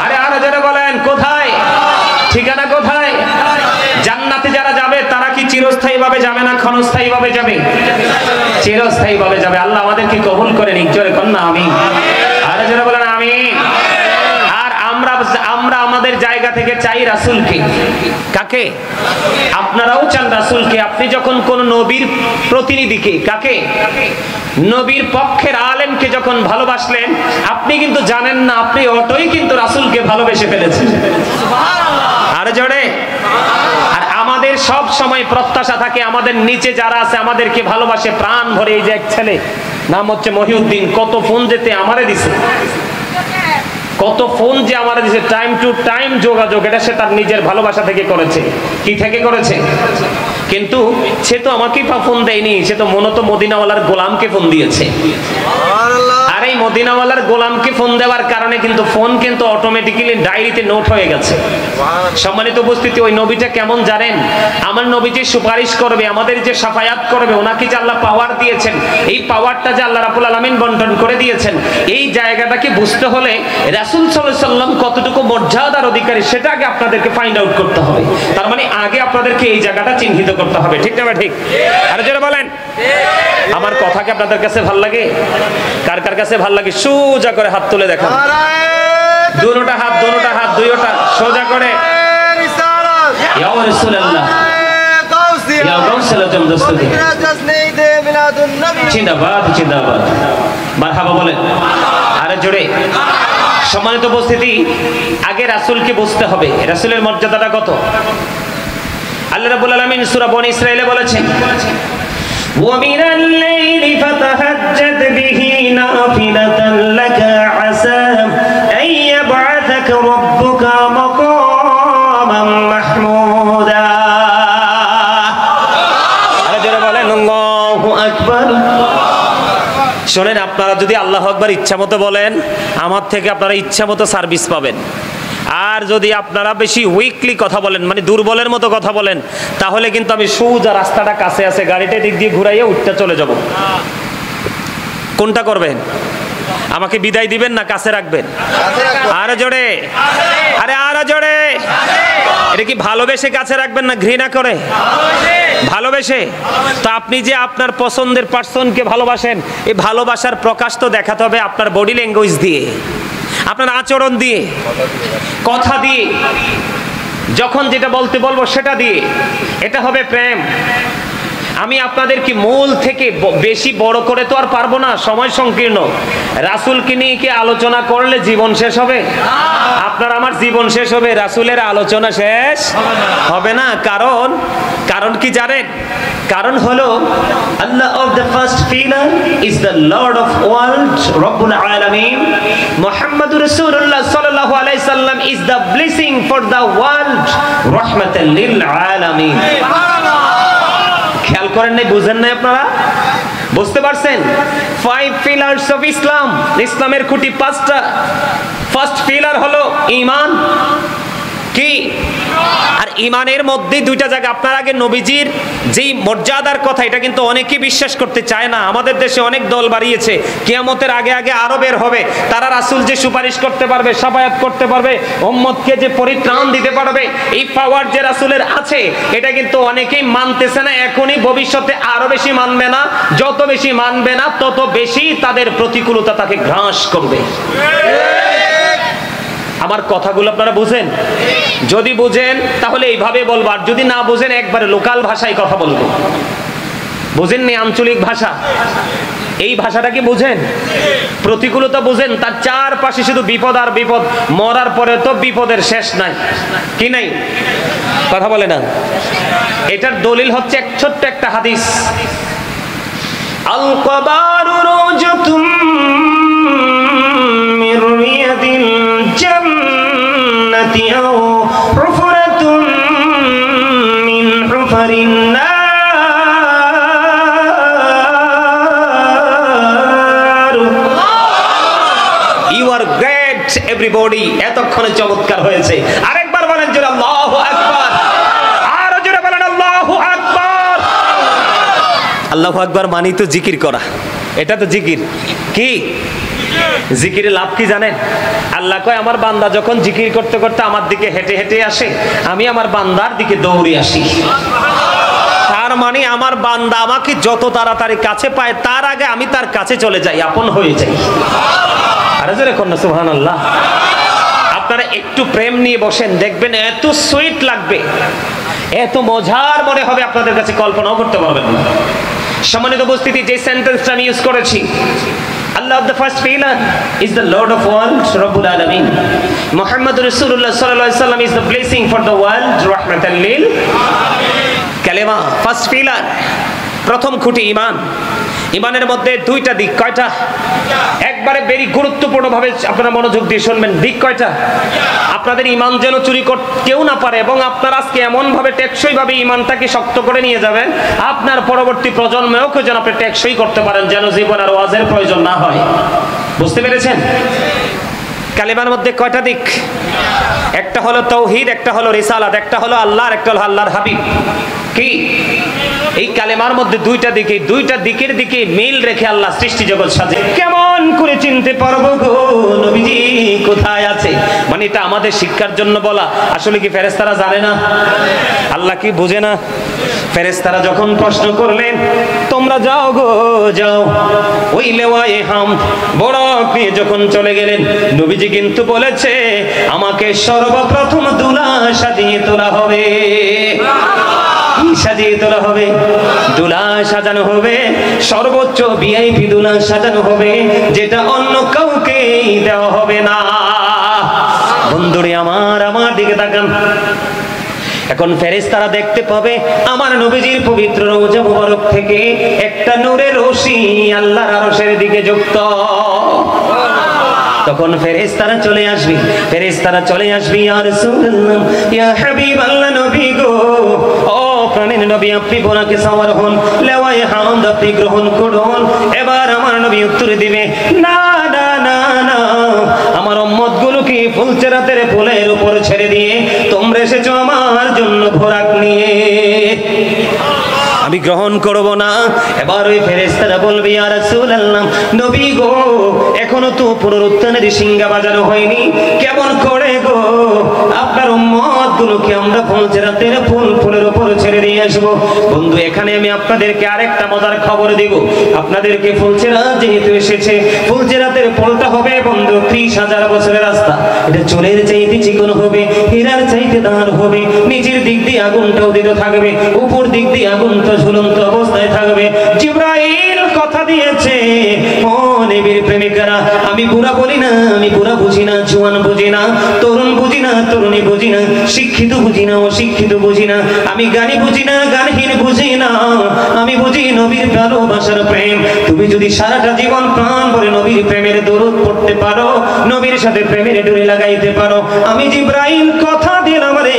আরে আরো জোরে বলেন, কোথায়? ঠিকানা কোথায়? জান্নাতে যারা যাবে তারা কি চিরস্থায়ী ভাবে যাবে না ক্ষণস্থায়ী ভাবে যাবে? চিরস্থায়ী ভাবে যাবে। আল্লাহ আমাদেরকে কবুল করে নিক। জোরে কর না আমিন। আরো জোরে বলেন আমিন। আর আমরা আমাদের জায়গা থেকে চাই রাসূলকে। কাকে? আপনারাও চান রাসূলকে। আপনি যখন কোন নবীর প্রতিনিধিকে, কাকে? নবীর পক্ষের আলেমকে যখন ভালোবাসলেন, আপনি কিন্তু জানেন না আপনি অটোই কিন্তু রাসূলকে ভালোবেসে ফেলেছেন। সুবহানাল্লাহ। আর জোরে। আর আমাদের সব সময় প্রত্যাশা থাকে আমাদের নিচে যারা আছে আমাদেরকে ভালোবাসে প্রাণ ভরে। এই যে এক ছেলে নাম হচ্ছে মহিউদ্দিন, কত ফোন যেতে আমারে দিছে, কত ফোন যে আমারে দিছে, টাইম টু টাইম যোগাযোগ, এটা সে তার নিজের ভালোবাসা থেকে করেছে। কি থেকে করেছে? কিন্তু সে তো আমাকেই ফোন দেয়নি, সে তো মূলত মদিনাওয়ালার গোলামকে ফোন দিয়েছে। আর এই মদিনাওয়ালার গোলামকে ফোন দেওয়ার কারণে কিন্তু ফোন কিন্তু অটোমেটিক্যালি ডায়েরিতে নোট হয়ে গেছে। সম্মানিত উপস্থিতি, ওই নবীটা কেমন জানেন? আমার নবী যে সুপারিশ করবে, আমাদের যে শাফায়াত করবে, ওনাকে যে আল্লাহ পাওয়ার দিয়েছেন, এই পাওয়ারটা যে আল্লাহ রাব্বুল আলামিন বন্টন করে দিয়েছেন, এই জায়গাটাকে বুঝতে হলে রাসূল সাল্লাল্লাহু আলাইহি সাল্লাম কতটুকু মর্যাদার অধিকারী সেটা আগে আপনাদেরকে ফাইন্ড আউট করতে হবে। তার মানে আগে আপনাদেরকে এই জায়গাটা চিহ্নিত করতে হবে। ঠিক না ঠিক? আর যারা বলেন আমার কথা কি আপনাদের কাছে ভালো লাগে? কার কার কাছে ভালো লাগে সোজা করে হাত তুলে দেখান। দুটোটা হাত দুইটা সোজা করে। ইয়া রাসূলুল্লাহ, ইয়া গাউসুল আজম দস্তগি, জিন্দাবাদ জিন্দাবাদ, মারহাবা বলেন আরে জোরে। সম্মানিত উপস্থিতি, আগে রাসূলকে বুঝতে হবে রাসূলের মর্যাদাটা কত। আল্লাহ রাব্বুল আলামিন সূরা বনী ইসরাঈলে বলেছেন, وَمِنَ اللَّيْلِ فَتَهَجَّدْ بِهِ نَافِلَةً لَكَ عَسَىٰ أَن يَبْعَثَكَ رَبُّكَ مَقَامًا مَحْمُودًا। আরে যারা বলেন আল্লাহু আকবার। শোনেন, আপনারা যদি আল্লাহু আকবার ইচ্ছা মতো বলেন, আমার থেকে আপনারা ইচ্ছা মতো সার্ভিস পাবেন। আর যদি আপনারা বেশি উইকলি কথা বলেন, মানে দুর্বলের মতো কথা বলেন, তাহলে কিন্তু আমি সোজা রাস্তাটা কাছে আছে, গাড়িটা দিক দিয়ে ঘুরাইয়া উঠতে চলে যাব। কোনটা করবেন? আমাকে বিদায় দিবেন না কাছে রাখবেন? আরো জোরে, আরে আরো জোরে। এটা কি ভালোবেসে কাছে রাখবেন না ঘৃণা করে? ভালোবেসে। তো আপনি যে আপনার পছন্দের পার্সনকে ভালোবাসেন, এই ভালোবাসার প্রকাশ তো দেখাতে হবে আপনার বডি ল্যাঙ্গুয়েজ দিয়ে, আপনার আচরণ দিয়ে, কথা দিয়ে, যখন যেটা বলতে বলবো সেটা দিয়ে। এটা হবে প্রেম। আমি আপনাদেরকে মূল থেকে বেশি বড় করে তো আর পারবো না, সময় সংকীর্ণ। রাসূলকে নিয়ে কি আলোচনা করলে জীবন শেষ হবে? আপনার আমার জীবন শেষ হবে, রাসূলের আলোচনা শেষ হবে না। কারণ কি জানেন? কারণ হলো Allah of the first pillar is the lord of world রব্বুল আলামিন। মুহাম্মদুর রাসূলুল্লাহ সাল্লাল্লাহু আলাইহি সাল্লাম is the blessing for the world রাহমাতাল লিল আলামিন। খেয়াল করেন নাই? বুঝেন নাই আপনারা? বুঝতে পারছেন? 5 পিলার্স অফ ইসলাম। ইসলামের খুঁটি 5টা। ফার্স্ট পিলার হলো ঈমান। কি? আর ঈমানের মধ্যে 2টা জায়গা। আপনার আগে নবীজির যেই মর্যাদার কথা, এটা কিন্তু অনেকেই বিশ্বাস করতে চায় না। আমাদের দেশে অনেক দল বাড়িয়েছে, কিয়ামতের আগে আগে আরো বের হবে, তারা রাসূল যে সুপারিশ করতে পারবে, শাফায়াত করতে পারবে, উম্মতকে যে পরিত্রাণ দিতে পারবে, এই পাওয়ার যে রাসূলের আছে, এটা কিন্তু অনেকেই মানতেছে না। এখনই ভবিষ্যতে আরো বেশি মানবে না। যত বেশি মানবে না, তত বেশি তাদের প্রতিকূলতা তাকে গ্রাস করবে। আমার কথাগুলো আপনারা বুঝেন? যদি বুঝেন তাহলে এইভাবে বলবো, আর যদি না বুঝেন একবারে লোকাল ভাষায় কথা বলবো। বুঝেননি? আঞ্চলিক ভাষা, এই ভাষাটা কি বুঝেন? প্রতিকূলতা বুঝেন? তার চারপাশে শুধু বিপদ আর বিপদ। মরার পরে তো বিপদের শেষ নাই। কি নাই? কথা বলে না। এটার দলিল হচ্ছে এক ছোট্ট একটা হাদিস, আল কবারু রুজতুম মির রিয়াদিল জান্নাতি আও হুফরাতুম মিন হুফারিন নার। You are great everybody. এতক্ষণে চমৎকার হয়েছে। আরেকবার বলেন জোরে আল্লাহু আকবার। আরো জোরে বলেন আল্লাহু আকবার। আল্লাহু আকবার মানেই তো জিকির করা। এটা তো জিকির। কি জিকিরে লাভ কি জানেন? আল্লাহ কয়, আমার বান্দা যখন জিকির করতে করতে আমার দিকে হেঁটে হেঁটে আসে, আমি আমার বান্দার দিকে দৌড়ে আসি। তার মানে আমার বান্দা আমাকে যত তাড়াতাড়ি কাছে পায়, তার আগে আমি তার কাছে চলে যাই, আপন হয়ে যাই। আরে জোরে কন্যা সুবহানাল্লাহ। আপনারা একটু প্রেম নিয়ে বসেন, দেখবেন এত সুইট লাগবে, এত মজার মনে হবে, আপনাদের কাছে কল্পনাও করতে পারবেন না। সম্মানিত উপস্থিতি, যে সেন্টেন্সটা আমি ইউজ করেছি, Allah of the first pillar is the Lord of world, Rabbul Alamin. Muhammadur Rasulullah sallallahu alaihi wasallam is the blessing for the world, rahmatan lil kalima. First pillar, প্রথম খুঁটি ঈমান। ঈমানের মধ্যে 2টা দিক। কয়টা? একবারে বেরি গুরুত্বপূর্ণ ভাবে আপনারা মনোযোগ দিয়ে শুনবেন। দিক কয়টা? আপনাদের ঈমান যেন চুরি কেউ না পারে, এবং আপনারা আজকে এমন ভাবে টেকসই ভাবে ঈমানটাকে শক্ত করে নিয়ে যাবেন, আপনার পরবর্তী প্রজন্মেও যেন আপনি টেকসই করতে পারেন, যেন জীবন আর ওয়াজের প্রয়োজন না হয়। বুঝতে পেরেছেন? কালেমার মধ্যে কয়টা দিক? একটা হলো তাওহীদ, একটা হলো রিসালাত, একটা হলো আল্লাহর, একটা হলো আল্লাহর হাবিব। কি এই কালেমার মধ্যে দুইটা দিকে, দুইটা দিকের দিকে মিল রেখে আল্লাহ সৃষ্টি জগৎ সাজে। কেমন করে চিনতে পারবো গো নবীজি কোথায় আছে? মানে এটা আমাদের শিক্ষার জন্য বলা। আসলে কি ফেরেশতারা জানে না? আল্লাহ কি বুঝে না? ফেরেশতারা যখন প্রশ্ন করলেন তোমরা যাও গো যাও, ওই লেওয়ায়ে হামদ বড়ক নিয়ে যখন চলে গেলেন, নবীজি কিন্তু বলেছে আমাকে সর্বপ্রথম দুলা সাজিয়ে তোলা হবে। কি সাজিয়ে তোলা হবে? দুলা সাজানো হবে, সর্বোচ্চ ভিআইপি দুলা সাজানো হবে, যেটা অন্য কাউকে দেওয়া হবে না। বন্ধুরে আমার, আমার দিকে তাকান। এখন ফেরেশতারা দেখতে পাবে আমার নবীজির পবিত্র রওজা মুবারক থেকে একটা নূরের রশি আল্লাহর আরশের দিকে যুক্ত। তখন ফেরেশতারা চলে আসবে, ফেরেশতারা চলে আসবে, ইয়া রাসূলুল্লাহ, ইয়া হাবিবাল্লাহ, নবী গো, ও প্রাণের নবী, আপনি বোনাকে সাওয়ার হন, লেওয়ায়ে হামদ আপনি গ্রহণ করুন। এবার আমার নবী উত্তর দিবে, না না না না, আমার উম্মতগুলোকে ফুলচেরাতের ফুলের উপর ছেড়ে দিয়ে তোমরা এসেছো আমার জন্য খোরাক নিয়ে, আমি গ্রহণ করব না। এবার ওই ফেরেশতারা বলবে, ইয়া রাসূলুল্লাহ, নবী গো, এখনো তো পুনরুত্থানের সিংহা বাজানো হয়নি, কেমন করে গো আপনার উম্মতগুলোকে আমরা ফুলচেরাতের ফুলের উপর ছেড়ে দিয়ে আসবো? বন্ধু, এখানে আমি আপনাদেরকে আরেকটা মজার খবর দিব। আপনাদেরকে ফুলচেরাত যেহেতু এসেছে, ফুলচেরাতের ফুলটা হবে বন্ধু 30,000 বছরের রাস্তা। এটা চুলের চাইতে চিকন হবে, হীরার চাইতে দাঁড় হবে, নিচের দিক দিয়ে আগুনটা উদিত থাকবে, উপর দিক দিয়ে আগুনটা ঝুলন্ত অবস্থায় থাকবে। জিবরাইল কথা দিয়েছে, ও নবীর প্রেমিকারা, আমি বুড়া বলি না, আমি বুড়া বুঝি না, জওয়ান বুঝি না, তরুণ বুঝি না, তরুণী বুঝি না, শিক্ষিত বুঝি না, অশিক্ষিত বুঝি না, আমি জ্ঞানী বুঝি না, জ্ঞানহীন বুঝি না, আমি বুঝি নবীর ভালোবাসার প্রেম। তুমি যদি সারাটা জীবন প্রাণ ভরে নবীর প্রেমের দরুদ পড়তে পারো, নবীর সাথে প্রেমের ডোরি লাগাইতে পারো, আমি জিবরাইল কথা দিলাম রে,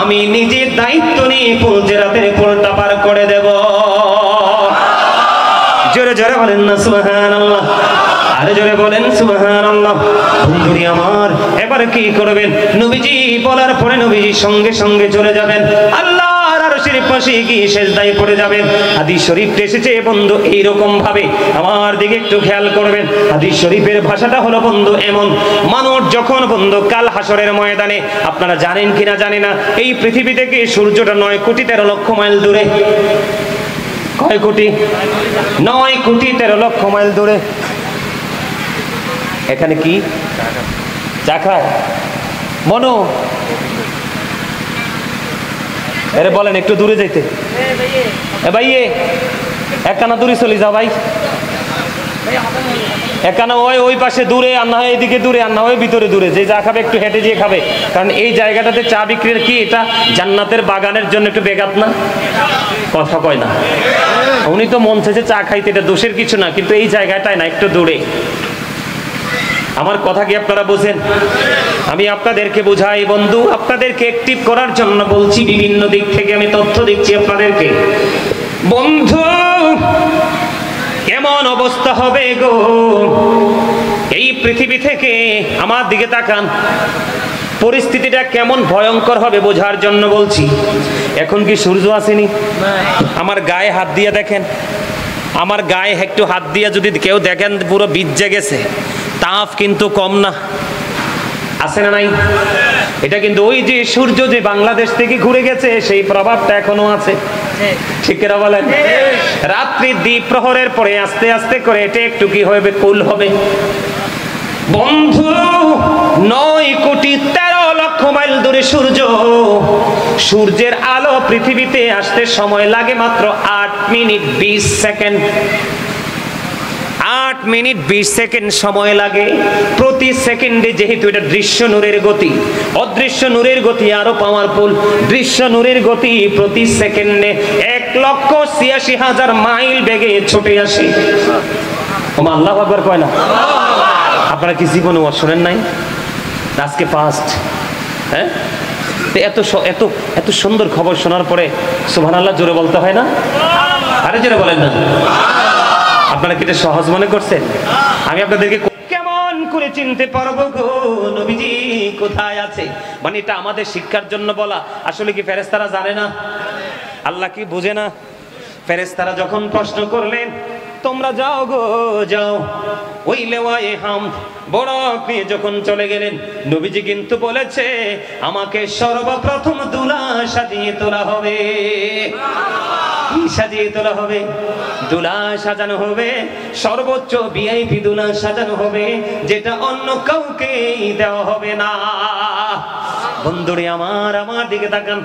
আমি নিজের দায়িত্ব নিয়ে ফুলচেরাতের ফুলটা পার করে দেব। জোরে জোরে বলেন না সুবহানাল্লাহ, আরে জোরে বলেন সুবহানাল্লাহ। বন্ধুরি আমার, এবারে কি করবেন? নবীজি বলার পরে নবীজি সঙ্গে সঙ্গে চলে যাবেন আল্লাহর আরশের পাশে গিয়ে সিজদায় পড়ে যাবেন। হাদিস শরীফে এসেছে বন্ধু এইরকম ভাবে, আমার দিকে একটু খেয়াল করবেন। হাদিস শরীফের ভাষাটা হলো বন্ধু এমন, মানুষ যখন বন্ধু কাল হাসরের ময়দানে, আপনারা জানেন কিনা জানি না, এই পৃথিবী থেকে সূর্যটা 9 কোটি 13 লক্ষ মাইল দূরে। কয় কোটি? 9 কোটি 13 লক্ষ মাইল দূরে। এখানে কি চা খায় মনো? আরে বলেন একটু দূরে যাইতে। ভাইয়ে একখানা দূরে চলে যাও ভাই, একখানা ওই পাশে দূরে, আর না হয় এইদিকে দূরে, আর না হয় ভিতরে দূরে, যে চা খাবে একটু হেঁটে যেয়ে খাবে। কারণ এই জায়গাটাতে চা বিক্রির কি, এটা জান্নাতের বাগানের জন্য একটু বেগাত না? কথা কয় না। উনি তো মন চাইছে চা খাইতে, এটা দোষের কিছু না, কিন্তু এই জায়গাটায় না, একটু দূরে। আমার কথা কি আপনারা বোঝেন? আমি আপনাদেরকে বুঝাই বন্ধু, আপনাদেরকে অ্যাক্টিভ করার জন্য বলছি, বিভিন্ন দিক থেকে আমি তথ্য দিচ্ছি আপনাদেরকে। বন্ধু, কেমন অবস্থা হবে গো এই পৃথিবী থেকে, আমার দিকে তাকান, পরিস্থিতিটা কেমন ভয়ঙ্কর হবে বোঝার জন্য বলছি। এখন কি সূর্য আসেনি? আমার গায়ে হাত দিয়ে দেখেন, আমার গায়ে একটু হাত দিয়ে যদি কেউ দেখেন পুরো ভিজে গেছে, তাপ কিন্তু কম না, আছে না নাই? এটা কিন্তু ওই যে সূর্য যে বাংলাদেশ থেকে ঘুরে গেছে সেই প্রভাবটা এখনো আছে, ঠিক কিনা বলেন? রাত্রি দ্বীপ প্রহরের পরে আস্তে আস্তে করে এটা একটু কি হবে, কুল হবে। বন্ধু, 9 কোটি 13 লক্ষ মাইল দূরে সূর্য, সূর্যের আলো পৃথিবীতে আসতে সময় লাগে মাত্র 8 মিনিট 20 সেকেন্ড। 8 মিনিট 20 সেকেন্ড সময় লাগে প্রতি সেকেন্ডে। যেহেতু এটা দৃশ্য নূরের গতি, অদৃশ্য নূরের গতি আরো পাওয়ারফুল। দৃশ্য নূরের গতি প্রতি সেকেন্ডে 1,86,000 মাইল বেগে ছুটে আসে। আল্লাহু আকবার কয় না? আপনারা কি জীবনে শোনেন নাই? আজকে ফার্স্ট, হ্যাঁ? এত এত এত সুন্দর খবর শোনার পরে সুবহানাল্লাহ জোরে বলতে হয় না? আরে জোরে বলেন না। আপনারা কি এটা সহজ মনে করছেন? আমি আপনাদেরকে করে চিনতে পারবো গো নবীজি কোথায় আছে। মানে এটা আমাদের শিক্ষার জন্য বলা। আসলে কি ফেরেশতারা জানে না? আল্লাহ কি বুঝে না? ফেরেশতারা যখন প্রশ্ন করলেন তোমরা যাও গো যাও, ওই লেওয়ায়ে হামদ বরক নিয়ে যখন চলে গেলেন, নবীজি কিন্তু বলেছে আমাকে সর্বপ্রথম দুলা সাজিয়ে তোলা হবে। কি সাজিয়ে তোলা হবে? দুলা সাজানো হবে, সর্বোচ্চ ভিআইপি দুলা সাজানো হবে, যেটা অন্য কাউকে দেওয়া হবে না। বন্ধুরে আমার দিকে তাকান।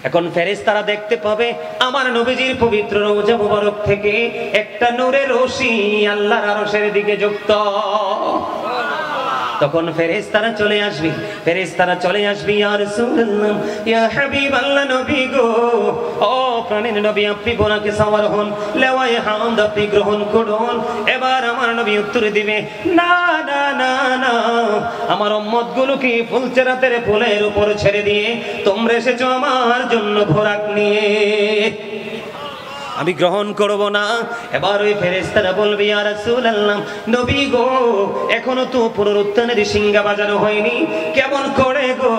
এখন ফেরেশতারা দেখতে পাবে আমার নবীজির পবিত্র রওজা মুবারক থেকে একটা নূরের রশি আল্লাহর আরশের দিকে যুক্ত। তখন ফেরেশতারা চলে আসবে, ফেরেশতারা চলে আসবে, ইয়া রাসূলুল্লাহ, ইয়া হাবিবাল্লাহ, নবী গো, ও প্রাণের নবী, আপনি বোরাকে সওয়ার হন, লেওয়ায়ে হামদ আপনি গ্রহণ করুন। এবার আমার নবী উত্তর দিবে, না না না না, আমার উম্মতগুলোকে ফুলচেরাতের ফুলের উপর ছেড়ে দিয়ে তোমরা এসেছো আমার জন্য ভোরাক নিয়ে, আমি গ্রহণ করব না। এবার ওই ফেরেশতারা বলবে, ইয়া রাসূলুল্লাহ, নবী গো, এখনো তো পুনরুত্থানের সিংহা বাজানো হয়নি, কেমন করে গো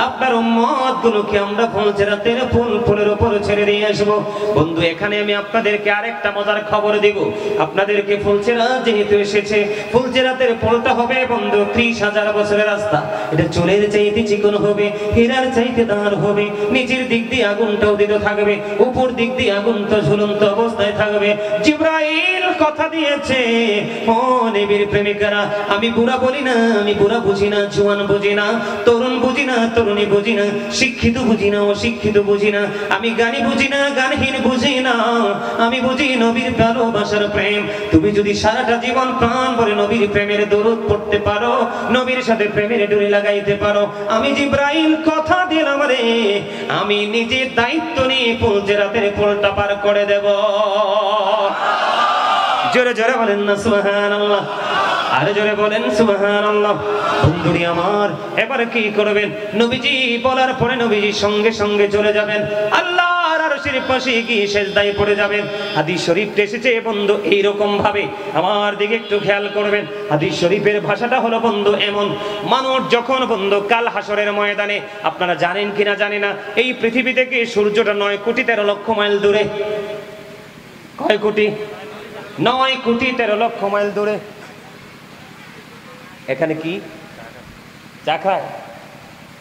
আপনার উম্মতগুলোকে আমরা ফুলচেরাতের ফুলের উপর ছেড়ে দিয়ে আসবো? বন্ধু, এখানে আমি আপনাদেরকে আরেকটা মজার খবর দেব। আপনাদেরকে ফুলচেরাত যেহেতু এসেছে, ফুলচেরাতের ফুলটা হবে বন্ধু 30,000 বছরের রাস্তা। এটা চুলের চাইতে চিকন হবে, হীরার চাইতে দাঁড় হবে, নিচের দিক দিয়ে আগুনটা উদিত থাকবে, উপর দিক দিয়ে আগুন ঝুলন্ত অবস্থায় থাকবে। জিবরাইল কথা দিয়েছে, ও নবীর প্রেমিকারা, আমি বুড়া বলি না, আমি বুড়া বুঝি না, জওয়ান বুঝি না, তরুণ বুঝি না, তরুণী বুঝি না, শিক্ষিত বুঝি না, অশিক্ষিত বুঝি না, আমি গানি বুঝি না, গানহীন বুঝি না, আমি বুঝি নবীর ভালোবাসার প্রেম। তুমি যদি সারাটা জীবন প্রাণ ভরে নবীর প্রেমের দরুদ পড়তে পারো, নবীর সাথে প্রেমের ডুরি লাগাইতে পারো, আমি জিবরাইল কথা দিলাম রে, আমি নিজে দায়িত্ব নিয়ে ফুলচেরাতের ফুলটা পার করে দেব। জোরে জোরে বলেন না সুবহানাল্লাহ, আরে জোরে বলেন সুবহানাল্লাহ। বন্ধুরি আমার, এবারে কি করবেন? নবীজি বলার পরে নবীজি সঙ্গে সঙ্গে চলে যাবেন আল্লাহর আরশের পাশে গিয়ে সিজদায় পড়ে যাবেন। হাদিস শরীফে এসেছে বন্ধু এইরকম ভাবে, আমার দিকে একটু খেয়াল করবেন। হাদিস শরীফের ভাষাটা হলো বন্ধু এমন, মানুষ যখন বন্ধু কাল হাসরের ময়দানে, আপনারা জানেন কিনা জানি না, এই পৃথিবী থেকে সূর্যটা 9,13,00,000 মাইল দূরে। কয় কোটি? 9,13,00,000 মাইল দূরে। এখানে কি চা খায়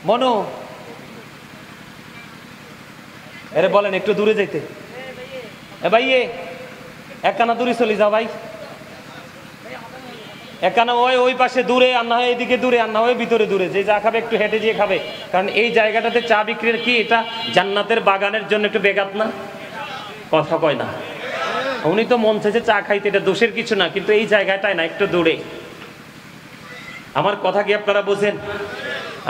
মনো? আরে বলেন একটু দূরে যেতে। এ ভাই, একখানা দূরে চলে যাও ভাই, একখানা ওই পাশে দূরে, আর না হয় এইদিকে দূরে, আর না হয় ভিতরে দূরে। যে চা খাবে একটু হেঁটে যেয়ে খাবে, কারণ এই জায়গাটাতে চা বিক্রির কি এটা জান্নাতের বাগানের জন্য একটু বেগাত না? কথা কয় না। উনি তো মন চাইছে চা খাইতে, এটা দোষের কিছু না, কিন্তু এই জায়গাটায় না, একটু দূরে। আমার কথা কি আপনারা বোঝেন?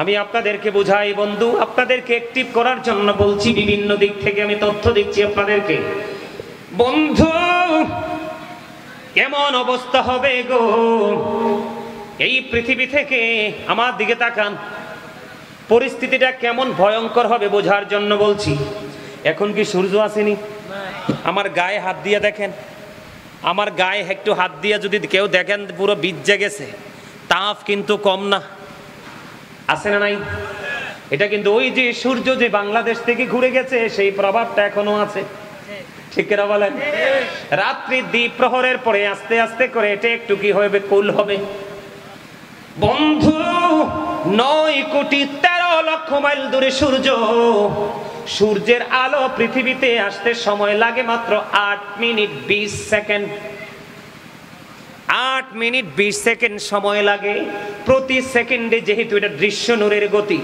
আমি আপনাদেরকে বুঝাই বন্ধু, আপনাদেরকে অ্যাক্টিভ করার জন্য বলছি, বিভিন্ন দিক থেকে আমি তথ্য দিচ্ছি আপনাদেরকে। বন্ধু, কেমন অবস্থা হবে গো এই পৃথিবী থেকে, আমার দিকে তাকান, পরিস্থিতিটা কেমন ভয়ঙ্কর হবে বোঝার জন্য বলছি। এখন কি সূর্য আসেনি? আমার গায়ে হাত দিয়ে দেখেন, আমার গায়ে একটু হাত দিয়ে যদি কেউ দেখেন পুরো ভিজে গেছে। তাপ কিন্তু কম না, আছে না নাই? এটা কিন্তু ওই যে সূর্য যে বাংলাদেশ থেকে ঘুরে গেছে সেই প্রভাবটা এখনো আছে, ঠিক কিনা বলেন? রাত্রি দ্বীপ প্রহরের পরে আস্তে আস্তে করে এটা একটু কি হবে, কুল হবে। বন্ধু, 9,13,00,000 মাইল দূরে সূর্য, সূর্যের আলো পৃথিবীতে আসতে সময় লাগে মাত্র 8 মিনিট 20 সেকেন্ড। 8 মিনিট 20 সেকেন্ড সময় লাগে প্রতি সেকেন্ডে। যেহেতু এটা দৃশ্য নূরের গতি,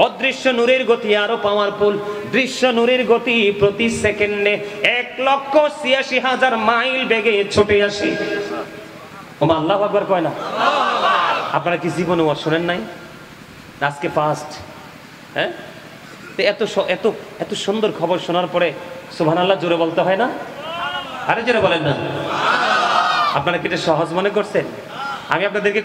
অদৃশ্য নূরের গতি আরো পাওয়ারফুল। দৃশ্য নূরের গতি প্রতি সেকেন্ডে 1,86,000 মাইল বেগে ছুটে আসে। ওমা আল্লাহু আকবার কয় না? আপনারা কি জীবনে শোনেন নাই? আজকে ফার্স্ট। হ্যাঁ, এত এত এত সুন্দর খবর শোনার পরে সুবহানাল্লাহ জোরে বলতে হয় না? আরে জোরে বলেন না। আপনারা কি এটা সহজ মনে করছেন? আমি আপনাদেরকে